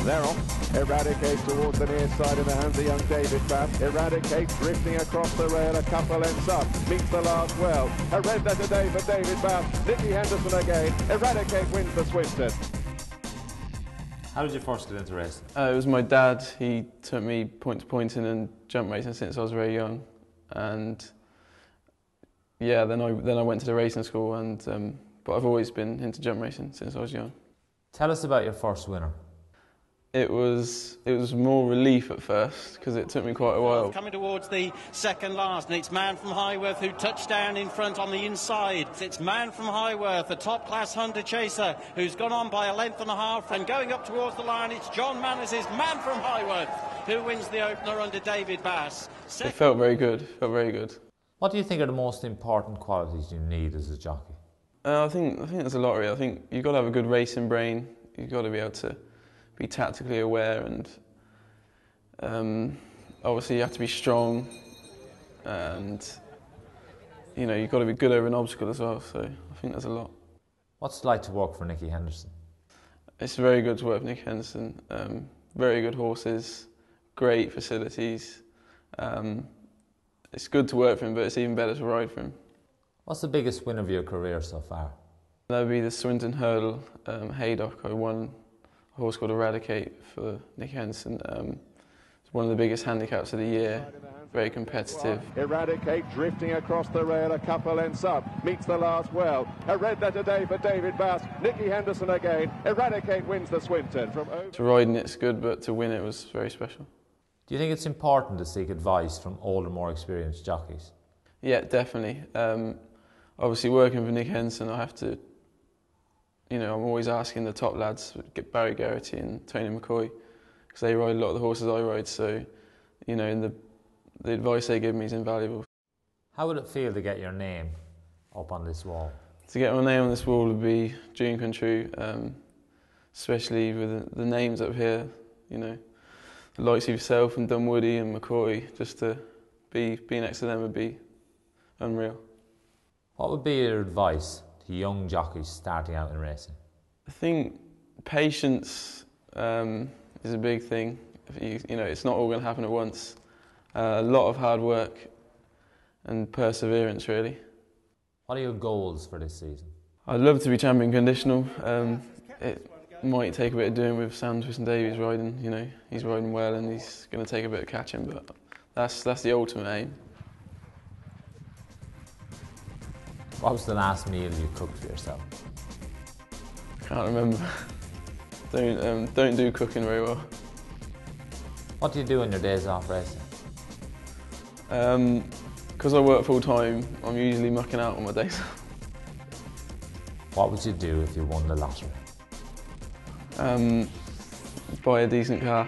They're off. Eradicate towards the near side in the hands of young David Bass. Eradicate drifting across the rail a couple lengths up. Meets the last well. A red letter day for David Bass. Nicky Henderson again. Eradicate wins for Swinton. How did you first get into racing? It was my dad. He took me point to pointing and jump racing since I was very young. And yeah, then I went to the racing school, and but I've always been into jump racing since I was young. Tell us about your first winner. It was more relief at first because it took me quite a while. Coming towards the second last, and it's Man from Highworth who touched down in front on the inside. It's Man from Highworth, a top-class hunter chaser who's gone on by a length and a half, and going up towards the line, it's John Manners' Man from Highworth who wins the opener under David Bass. It felt very good. What do you think are the most important qualities you need as a jockey? I think there's a lot really. I think you've got to have a good racing brain. You've got to be able to be tactically aware, and obviously you have to be strong, and you know, you've got to be good over an obstacle as well, so I think there's a lot. What's it like to work for Nicky Henderson? It's very good to work for Nicky Henderson. Very good horses, great facilities. It's good to work for him, but it's even better to ride for him. What's the biggest win of your career so far? That would be the Swinton Hurdle, Haydock. I won a horse called Eradicate for Nicky Henderson. It's one of the biggest handicaps of the year, very competitive. Eradicate drifting across the rail a couple lengths up, meets the last well. A red letter day for David Bass. Nicky Henderson again. Eradicate wins the Swinton. To ride in it's good, but to win it was very special. Do you think it's important to seek advice from older, more experienced jockeys? Yeah, definitely. Obviously working for Nicky Henderson, I have to, you know, I'm always asking the top lads, Barry Geraghty and Tony McCoy, because they ride a lot of the horses I ride, so, you know, the advice they give me is invaluable. How would it feel to get your name up on this wall? To get my name on this wall would be dream come true, especially with the names up here, you know, the likes of yourself and Dunwoody and McCoy, just to be next to them would be unreal. What would be your advice to young jockeys starting out in racing? I think patience is a big thing. You know, it's not all going to happen at once. A lot of hard work and perseverance, really. What are your goals for this season? I'd love to be champion conditional. It might take a bit of doing with Sam Twiston-Davies riding. You know, he's riding well and he's going to take a bit of catching, but that's the ultimate aim. What was the last meal you cooked for yourself? I can't remember. Don't do cooking very well. What do you do on your days off racing? Because I work full time, I'm usually mucking out on my days off. What would you do if you won the lottery? Buy a decent car.